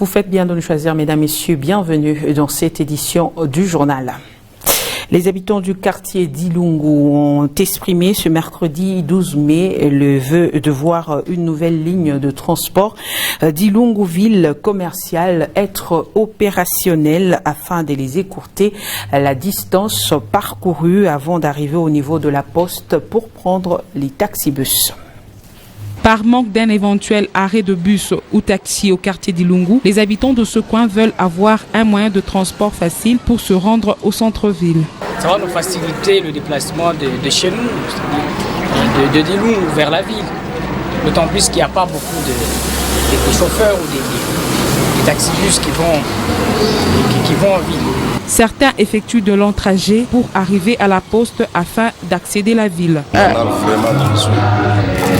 Vous faites bien de nous choisir, mesdames, messieurs. Bienvenue dans cette édition du journal. Les habitants du quartier d'Ilungu ont exprimé ce mercredi 12 mai le vœu de voir une nouvelle ligne de transport d'Ilungu ville commerciale être opérationnelle afin de les écourter la distance parcourue avant d'arriver au niveau de la poste pour prendre les taxibus. Par manque d'un éventuel arrêt de bus ou taxi au quartier d'Ilungu, les habitants de ce coin veulent avoir un moyen de transport facile pour se rendre au centre-ville. Ça va nous faciliter le déplacement de chez nous, de Ilungu vers la ville. D'autant plus qu'il n'y a pas beaucoup de chauffeurs ou des taxibus qui vont en ville. Certains effectuent de longs trajets pour arriver à la poste afin d'accéder à la ville. On a vraiment besoin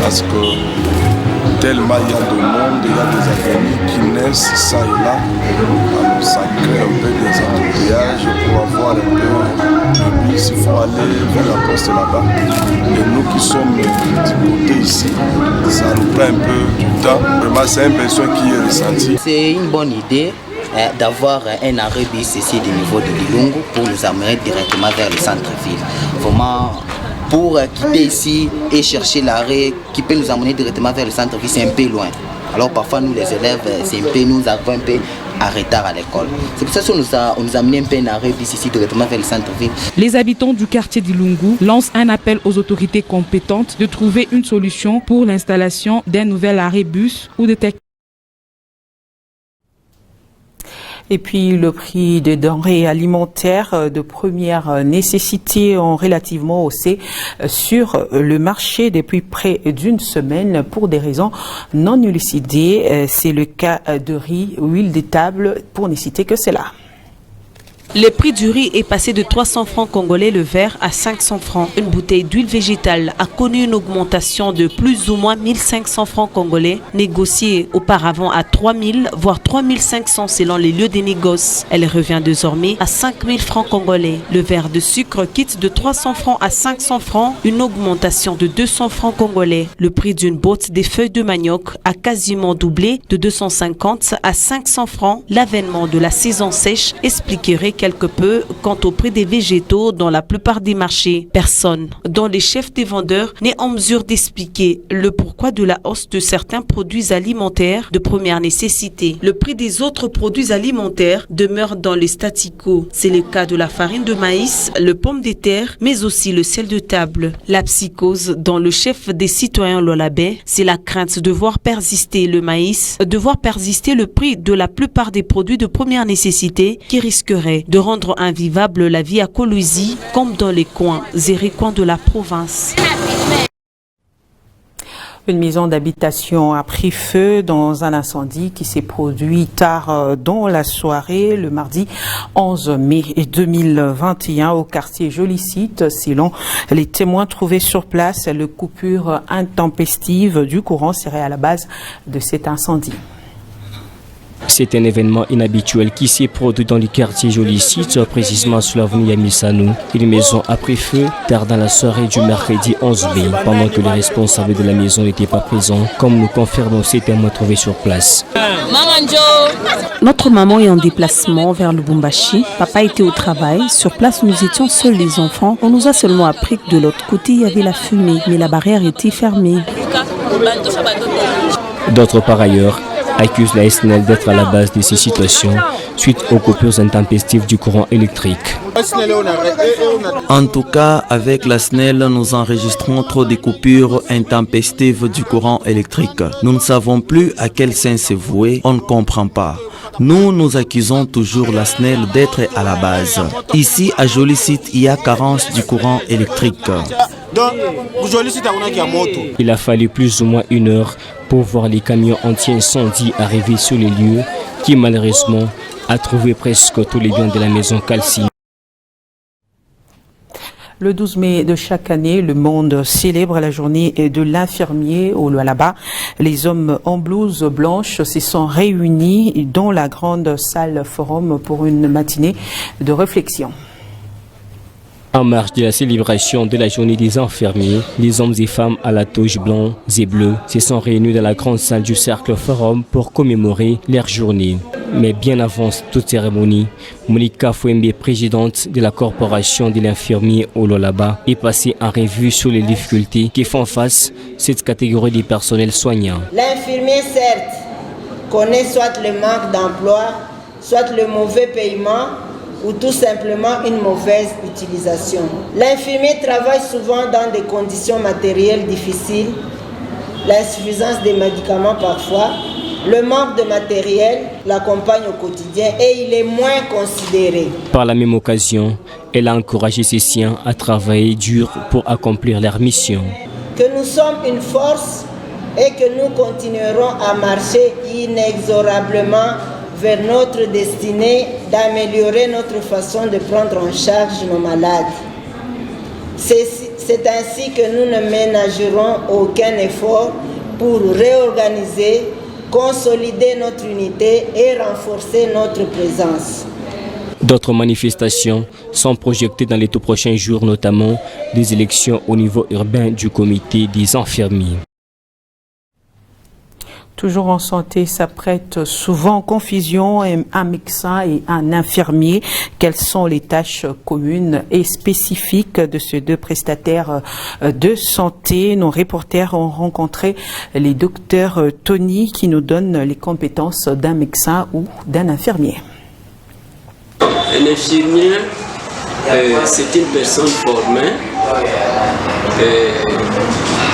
parce que tellement il y a de monde, il y a des avenues qui naissent ça et là. Alors ça crée un peu des embouteillages pour avoir un peu de bus, il faut aller vers la poste là-bas. Et nous qui sommes du côté ici, ça nous prend un peu du temps. Vraiment c'est un besoin qui est ressenti. C'est une bonne idée d'avoir un arrêt bus ici du niveau de l'Ilungu pour nous amener directement vers le centre-ville. Vraiment, pour quitter ici et chercher l'arrêt qui peut nous amener directement vers le centre-ville, c'est un peu loin. Alors parfois nous les élèves, nous avons un peu en retard à l'école. C'est pour ça qu'on nous a amené un peu un arrêt bus ici directement vers le centre-ville. Les habitants du quartier d'Ilungu lancent un appel aux autorités compétentes de trouver une solution pour l'installation d'un nouvel arrêt bus ou de techniques. Et puis le prix des denrées alimentaires de première nécessité ont relativement haussé sur le marché depuis près d'une semaine pour des raisons non élucidées. C'est le cas de riz, huile de table, pour ne citer que cela. Le prix du riz est passé de 300 francs congolais le verre à 500 francs. Une bouteille d'huile végétale a connu une augmentation de plus ou moins 1500 francs congolais, négociée auparavant à 3000 voire 3500 selon les lieux des négoces. Elle revient désormais à 5000 francs congolais. Le verre de sucre quitte de 300 francs à 500 francs, une augmentation de 200 francs congolais. Le prix d'une botte des feuilles de manioc a quasiment doublé de 250 à 500 francs. L'avènement de la saison sèche expliquerait quelque peu quant au prix des végétaux dans la plupart des marchés. Personne, dont les chefs des vendeurs, n'est en mesure d'expliquer le pourquoi de la hausse de certains produits alimentaires de première nécessité. Le prix des autres produits alimentaires demeure dans le statu quo. C'est le cas de la farine de maïs, le pomme de terre, mais aussi le sel de table. La psychose dans le chef des citoyens Lolabé, c'est la crainte de voir persister le maïs, de voir persister le prix de la plupart des produits de première nécessité qui risquerait de rendre invivable la vie à Kolwezi comme dans les coins et recoins de la province. Une maison d'habitation a pris feu dans un incendie qui s'est produit tard dans la soirée, le mardi 11 mai 2021 au quartier Jolicite. Selon les témoins trouvés sur place, la coupure intempestive du courant serait à la base de cet incendie. C'est un événement inhabituel qui s'est produit dans le quartier Jolicite, précisément sur l'avenue Yamisanou. Une maison a pris feu tard dans la soirée du mercredi 11 mai, pendant que les responsables de la maison n'étaient pas présents, comme nous confirment ces témoins trouvés sur place. Notre maman est en déplacement vers le Lubumbashi. Papa était au travail. Sur place, nous étions seuls les enfants. On nous a seulement appris que de l'autre côté, il y avait la fumée, mais la barrière était fermée. D'autres, par ailleurs, accusent la SNEL d'être à la base de ces situations suite aux coupures intempestives du courant électrique. En tout cas, avec la SNEL, nous enregistrons trop de coupures intempestives du courant électrique. Nous ne savons plus à quel sens se vouer, on ne comprend pas. Nous accusons toujours la SNEL d'être à la base. Ici, à Jolicite, il y a carence du courant électrique. Il a fallu plus ou moins 1 heure pour voir les camions anti-incendie arriver sur les lieux qui malheureusement a trouvé presque tous les biens de la maison calcinés. Le 12 mai de chaque année, le monde célèbre la journée de l'infirmier au Lualaba. Les hommes en blouse blanche se sont réunis dans la grande salle forum pour une matinée de réflexion. En marge de la célébration de la journée des infirmiers, les hommes et femmes à la toge blanc et bleue se sont réunis dans la grande salle du Cercle Forum pour commémorer leur journée. Mais bien avant toute cérémonie, Monica Fouembe, présidente de la corporation de l'infirmier au Lualaba, est passée en revue sur les difficultés qui font face cette catégorie de personnel soignant. L'infirmier, certes, connaît soit le manque d'emploi, soit le mauvais paiement, ou tout simplement une mauvaise utilisation. L'infirmier travaille souvent dans des conditions matérielles difficiles, l'insuffisance des médicaments parfois, le manque de matériel l'accompagne au quotidien et il est moins considéré. Par la même occasion, elle a encouragé ses siens à travailler dur pour accomplir leur mission. Que nous sommes une force et que nous continuerons à marcher inexorablement vers notre destinée d'améliorer notre façon de prendre en charge nos malades. C'est ainsi que nous ne ménagerons aucun effort pour réorganiser, consolider notre unité et renforcer notre présence. D'autres manifestations sont projetées dans les tout prochains jours, notamment des élections au niveau urbain du comité des infirmiers. Toujours en santé, s'apprête souvent en confusion un médecin et un infirmier. Quelles sont les tâches communes et spécifiques de ces deux prestataires de santé? Nos reporters ont rencontré les docteurs Tony qui nous donnent les compétences d'un médecin ou d'un infirmier. Un infirmier, c'est une personne formée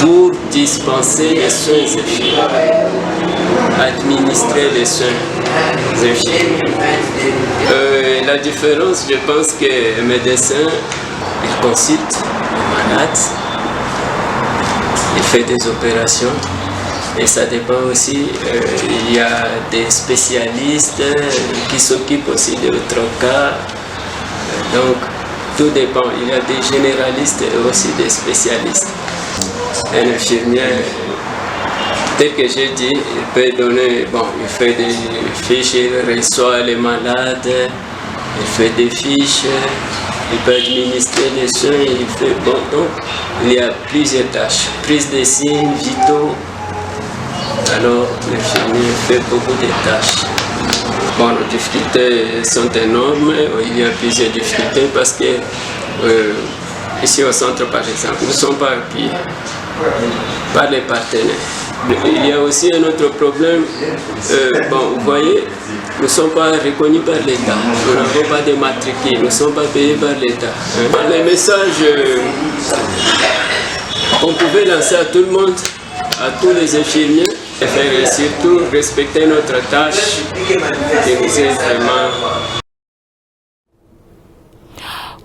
pour dispenser les soins infirmiers, administrer les soins infirmiers. La différence, je pense que le médecin, il consulte les malades, il fait des opérations et ça dépend aussi, il y a des spécialistes qui s'occupent aussi de d'autres cas, donc tout dépend, il y a des généralistes et aussi des spécialistes. Un infirmier, tel que j'ai dit, il peut donner, il fait des fiches, il reçoit les malades, il fait des fiches, il peut administrer les soins, il fait, donc il y a plusieurs tâches, prise de signes vitaux, alors l'infirmier fait beaucoup de tâches. Les difficultés sont énormes, il y a plusieurs difficultés parce que ici au centre par exemple, nous ne sommes pas appuyés par les partenaires. Il y a aussi un autre problème, vous voyez, nous ne sommes pas reconnus par l'État, nous n'avons pas de matricule, nous ne sommes pas payés par l'État. Les messages qu'on pouvait lancer à tout le monde, à tous les infirmiers, et surtout respecter notre tâche et vous êtes vraiment...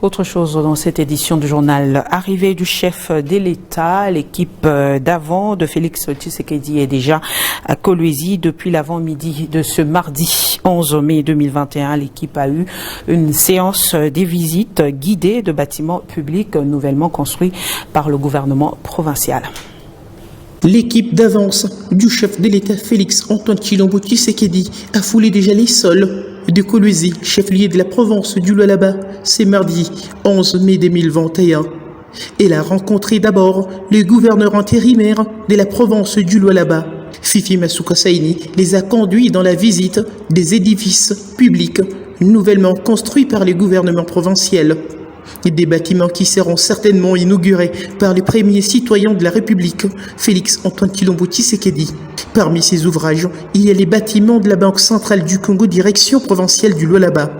Autre chose dans cette édition du journal, arrivée du chef de l'État, l'équipe d'avant de Félix Tshisekedi est déjà à Kolwezi depuis l'avant-midi de ce mardi 11 mai 2021. L'équipe a eu une séance des visites guidées de bâtiments publics nouvellement construits par le gouvernement provincial. L'équipe d'avance du chef de l'État Félix Antoine Tshilombo Tshisekedi a foulé déjà les sols de Kolwezi, chef-lieu de la province du Lualaba, c'est mardi 11 mai 2021. Elle a rencontré d'abord le gouverneur intérimaire de la province du Lualaba. Fifi Masuka Saini les a conduits dans la visite des édifices publics nouvellement construits par le gouvernement provincial. Des bâtiments qui seront certainement inaugurés par les premiers citoyens de la République, Félix Antoine Tshilombo Tshisekedi. Parmi ces ouvrages, il y a les bâtiments de la Banque centrale du Congo, direction provinciale du Lualaba.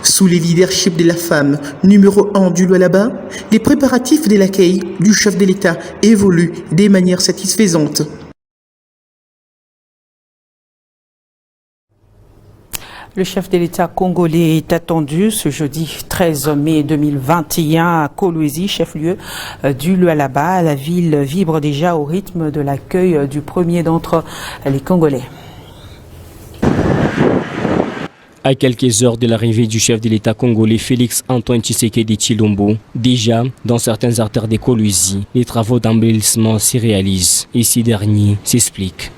Sous le leadership de la femme numéro 1 du Lualaba, les préparatifs de l'accueil du chef de l'État évoluent de manière satisfaisante. Le chef de l'État congolais est attendu ce jeudi 13 mai 2021 à Kolwezi, chef-lieu du Lualaba. La ville vibre déjà au rythme de l'accueil du premier d'entre les Congolais. À quelques heures de l'arrivée du chef de l'État congolais Félix Antoine Tshisekedi Tshilombo, déjà dans certaines artères de Kolwezi, les travaux d'embellissement se réalisent et ces derniers s'expliquent.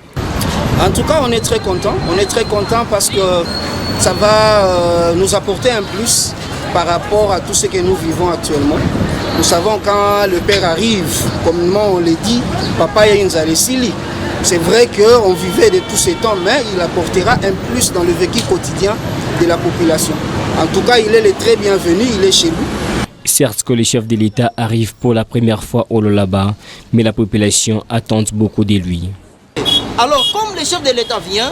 En tout cas, on est très content parce que ça va nous apporter un plus par rapport à tout ce que nous vivons actuellement. Nous savons quand le père arrive, comme on le dit, papa est une zalesili. C'est vrai qu'on vivait de tous ces temps, mais il apportera un plus dans le vécu quotidien de la population. En tout cas, il est le très bienvenu, il est chez nous. Certes que le chef de l'État arrive pour la première fois au Lualaba, mais la population attend beaucoup de lui. Alors, comme le chef de l'État vient,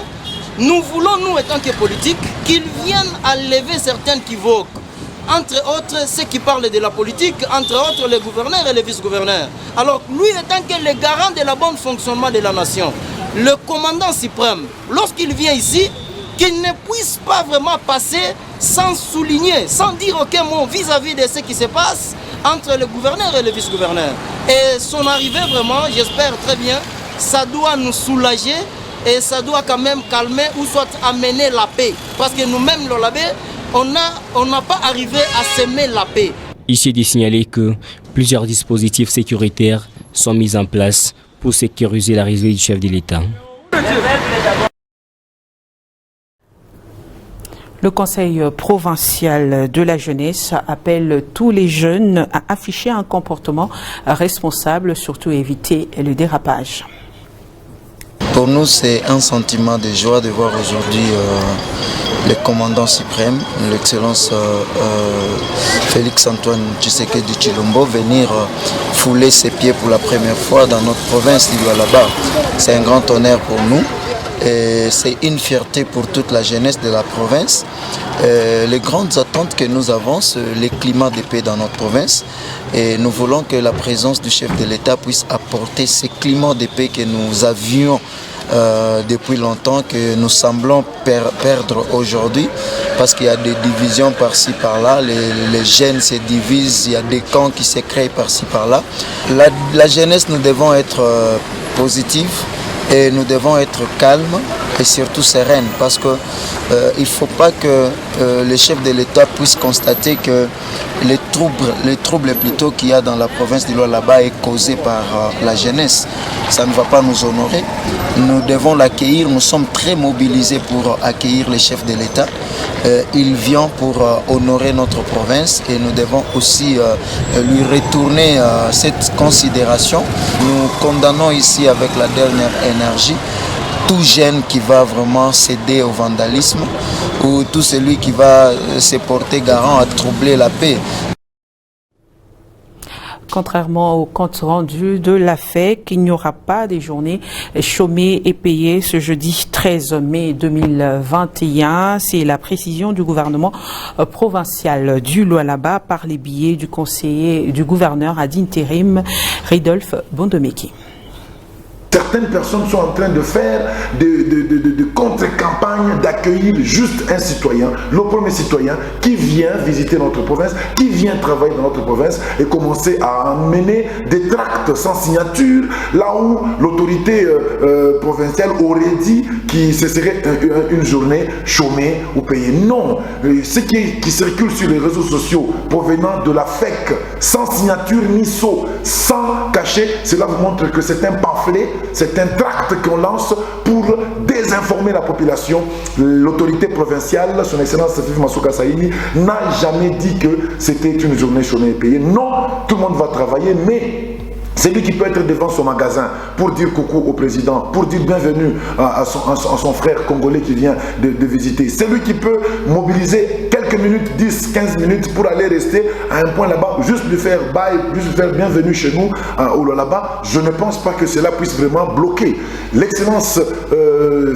nous voulons, nous, étant que politiques, qu'il vienne enlever certaines quivoques. Entre autres, ceux qui parlent de la politique, entre autres les gouverneurs et les vice-gouverneurs. Alors, lui étant que le garant de la bonne fonctionnement de la nation, le commandant suprême, lorsqu'il vient ici, qu'il ne puisse pas vraiment passer sans souligner, sans dire aucun mot vis-à-vis de ce qui se passe entre le gouverneur et le vice-gouverneur. Et son arrivée, vraiment, j'espère très bien, ça doit nous soulager et ça doit quand même calmer ou soit amener la paix. Parce que nous-mêmes, le labé, on n'a pas arrivé à semer la paix. Ici est de signaler que plusieurs dispositifs sécuritaires sont mis en place pour sécuriser l'arrivée du chef de l'État. Le Conseil provincial de la jeunesse appelle tous les jeunes à afficher un comportement responsable, surtout éviter le dérapage. Pour nous, c'est un sentiment de joie de voir aujourd'hui le commandant suprême, l'excellence Félix Antoine Tshisekedi Tshilombo, venir fouler ses pieds pour la première fois dans notre province du Lualaba. C'est un grand honneur pour nous. C'est une fierté pour toute la jeunesse de la province. Les grandes attentes que nous avons, c'est le climat de paix dans notre province. Et nous voulons que la présence du chef de l'État puisse apporter ce climat de paix que nous avions depuis longtemps, que nous semblons perdre aujourd'hui, parce qu'il y a des divisions par-ci par-là, les jeunes se divisent, il y a des camps qui se créent par-ci par-là. La jeunesse, nous devons être positifs. Et nous devons être calmes et surtout sereines, parce qu'il ne faut pas que le chef de l'État puisse constater que les troubles plutôt qu'il y a dans la province du Lualaba est causé par la jeunesse. Ça ne va pas nous honorer. Nous devons l'accueillir. Nous sommes très mobilisés pour accueillir le chef de l'État. Il vient pour honorer notre province et nous devons aussi lui retourner cette considération. Nous condamnons ici avec la dernière énergie tout jeune qui va vraiment céder au vandalisme ou tout celui qui va se porter garant à troubler la paix. Contrairement au compte rendu de la FEC, il n'y aura pas des journées chômées et payées ce jeudi 13 mai 2021. C'est la précision du gouvernement provincial du Lualaba par les billets du conseiller du gouverneur ad intérim, Ridolphe Bondomeki. Certaines personnes sont en train de faire de contre-campagne, d'accueillir juste un citoyen, le premier citoyen qui vient visiter notre province, qui vient travailler dans notre province et commencer à emmener des tracts sans signature, là où l'autorité provinciale aurait dit que ce serait une journée chômée ou payée. Non, ce qui circule sur les réseaux sociaux provenant de la FEC, sans signature ni sceau, sans cachet, cela vous montre que c'est un pamphlet. C'est un tract qu'on lance pour désinformer la population. L'autorité provinciale, son excellence Fifi Masuka Saïni, n'a jamais dit que c'était une journée chômée et payée. Non, tout le monde va travailler, mais c'est lui qui peut être devant son magasin pour dire coucou au président, pour dire bienvenue à son frère congolais qui vient de visiter. C'est lui qui peut mobiliser quelques minutes, 10, 15 minutes pour aller rester à un point là-bas, juste lui faire bye, juste lui faire bienvenue chez nous au Lualaba. Je ne pense pas que cela puisse vraiment bloquer. L'excellence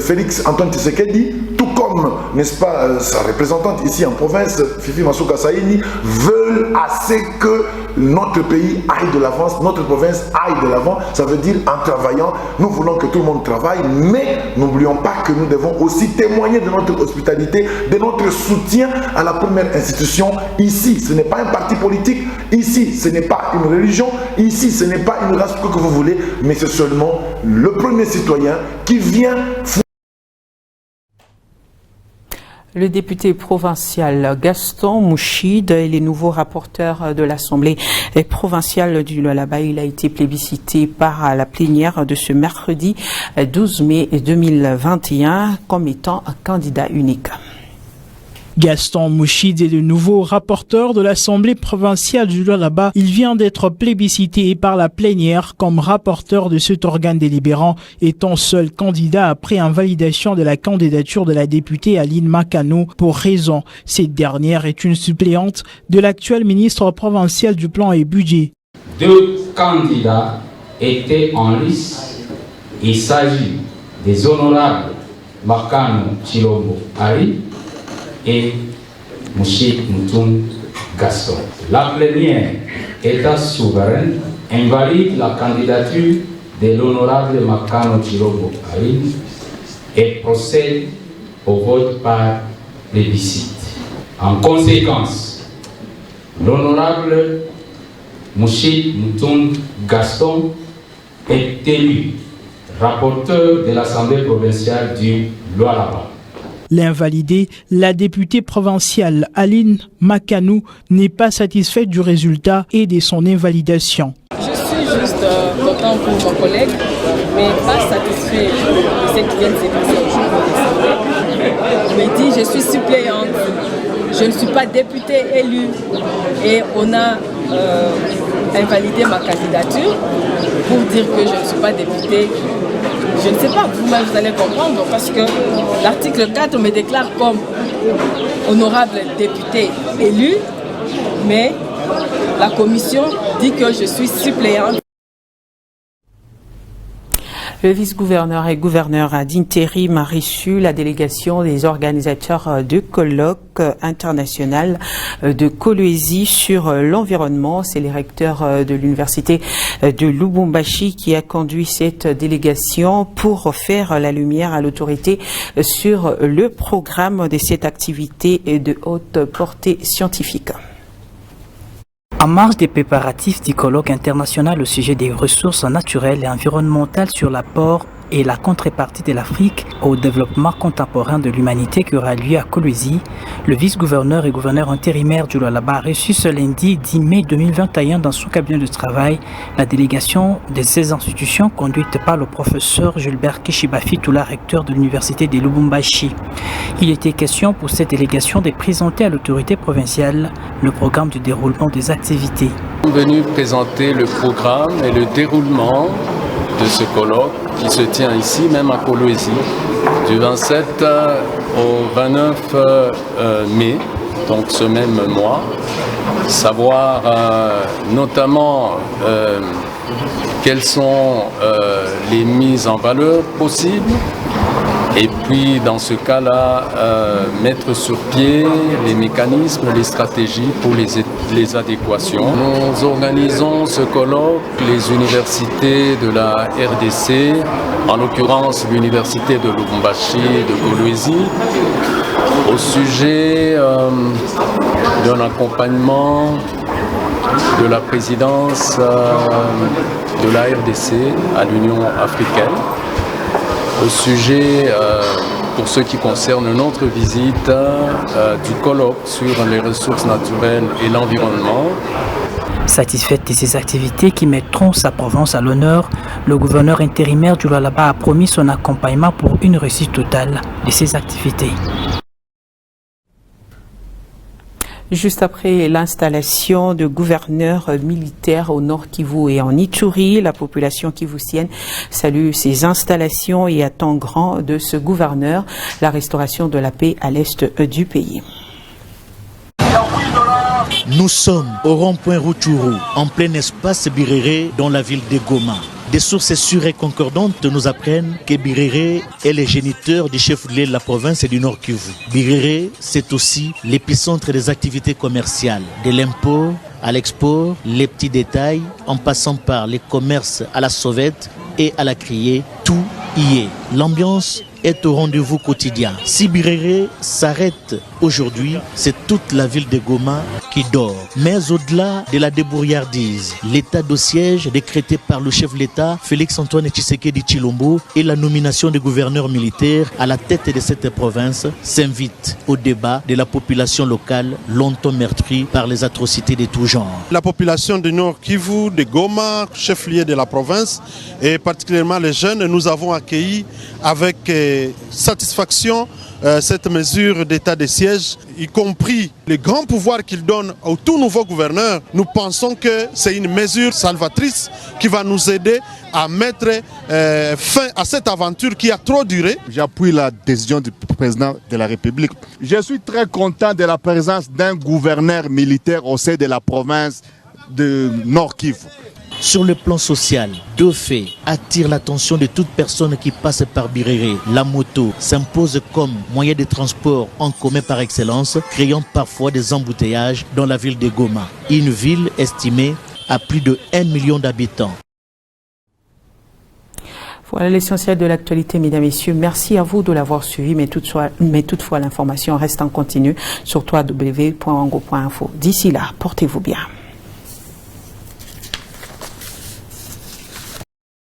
Félix Antoine Tshisekedi, tout comme, n'est-ce pas, sa représentante ici en province, Fifi Masuka Saïni, veulent assez que notre pays aille de l'avance, notre province aille de l'avant. Ça veut dire en travaillant, nous voulons que tout le monde travaille, mais n'oublions pas que nous devons aussi témoigner de notre hospitalité, de notre soutien à la première institution. Ici, ce n'est pas un parti politique, ici, ce n'est pas une religion, ici, ce n'est pas une race que vous voulez, mais c'est seulement le premier citoyen qui vient. Le député provincial Gaston Mouchide est le nouveau rapporteur de l'Assemblée provinciale du Lualaba. Il a été plébiscité par la plénière de ce mercredi 12 mai 2021 comme étant un candidat unique. Gaston Mouchid est le nouveau rapporteur de l'Assemblée provinciale du Lualaba. Il vient d'être plébiscité par la plénière comme rapporteur de cet organe délibérant, étant seul candidat après invalidation de la candidature de la députée Aline Makano pour raison. Cette dernière est une suppléante de l'actuel ministre provincial du Plan et Budget. 2 candidats étaient en lice. Il s'agit des honorables Makano Chilombo Ari et Mouchid Moutoum Gaston. La plénière, État souverain, invalide la candidature de l'honorable Makano Chilombo Ari et procède au vote par plébiscite. En conséquence, l'honorable Mouchid Moutoum Gaston est élu rapporteur de l'Assemblée provinciale du Lualaba. L'invalidée, la députée provinciale Aline Makano, n'est pas satisfaite du résultat et de son invalidation. Je suis juste content pour mon collègue, mais pas satisfait de ce qui vient de se passer aujourd'hui. Il me dit je suis suppléante, je ne suis pas députée élue et on a invalidé ma candidature pour dire que je ne suis pas députée. Je ne sais pas, vous-même vous allez comprendre parce que l'article 4 me déclare comme honorable député élu, mais la commission dit que je suis suppléante. Le vice-gouverneur et gouverneur d'intérim a reçu la délégation des organisateurs de colloque international de Kolwezi sur l'environnement. C'est le recteur de l'université de Lubumbashi qui a conduit cette délégation pour faire la lumière à l'autorité sur le programme de cette activité de haute portée scientifique. En marge des préparatifs du colloque international au sujet des ressources naturelles et environnementales sur l'apport et la contrepartie de l'Afrique au développement contemporain de l'humanité qui aura lieu à Kolwezi, le vice-gouverneur et gouverneur intérimaire du Lualaba a reçu ce lundi 10 mai 2021 dans son cabinet de travail la délégation de ces institutions conduite par le professeur Gilbert Kishiba-Fitoula, recteur de l'université de Lubumbashi. Il était question pour cette délégation de présenter à l'autorité provinciale le programme du déroulement des activités. Nous sommes venus présenter le programme et le déroulement de ce colloque qui se tient ici, même à Kolwezi, du 27 au 29 mai, donc ce même mois. Savoir notamment quelles sont les mises en valeur possibles et puis dans ce cas-là mettre sur pied les mécanismes, les stratégies pour les adéquations. Nous organisons ce colloque, les universités de la RDC, en l'occurrence l'université de Lubumbashi, de Kolwezi, au sujet d'un accompagnement de la présidence de la RDC à l'Union africaine, au sujet, pour ce qui concerne notre visite, du colloque sur les ressources naturelles et l'environnement. Satisfaite de ces activités qui mettront sa province à l'honneur, le gouverneur intérimaire du Lualaba a promis son accompagnement pour une réussite totale de ces activités. Juste après l'installation de gouverneurs militaires au Nord Kivu et en Ituri, la population kivusienne salue ces installations et attend grand de ce gouverneur la restauration de la paix à l'est du pays. Nous sommes au rond-point Rutshuru, en plein espace Birere dans la ville de Goma. Des sources sûres et concordantes nous apprennent que Birere est le géniteur du chef-lieu de la province du Nord Kivu. Birere, c'est aussi l'épicentre des activités commerciales, de l'import à l'export, les petits détails, en passant par les commerces à la sauvette et à la criée, tout y est. L'ambiance est au rendez-vous quotidien. Si Birere s'arrête aujourd'hui, c'est toute la ville de Goma qui dort. Mais au-delà de la débrouillardise, l'état de siège décrété par le chef de l'État, Félix-Antoine Tshisekedi Tshilombo, et la nomination des gouverneurs militaires à la tête de cette province s'invite au débat de la population locale, longtemps meurtrie par les atrocités de tout genre. La population du Nord Kivu, de Goma, chef-lieu de la province, et particulièrement les jeunes, nous avons accueilli avec de satisfaction cette mesure d'état de siège, y compris les grands pouvoirs qu'il donne au tout nouveau gouverneur. Nous pensons que c'est une mesure salvatrice qui va nous aider à mettre fin à cette aventure qui a trop duré. J'appuie la décision du président de la République. Je suis très content de la présence d'un gouverneur militaire au sein de la province de Nord Kivu. Sur le plan social, deux faits attirent l'attention de toute personne qui passe par Birere. La moto s'impose comme moyen de transport en commun par excellence, créant parfois des embouteillages dans la ville de Goma, une ville estimée à plus de 1 million d'habitants. Voilà l'essentiel de l'actualité, mesdames et messieurs. Merci à vous de l'avoir suivi, mais toutefois l'information reste en continu sur www.wango.info. D'ici là, portez-vous bien.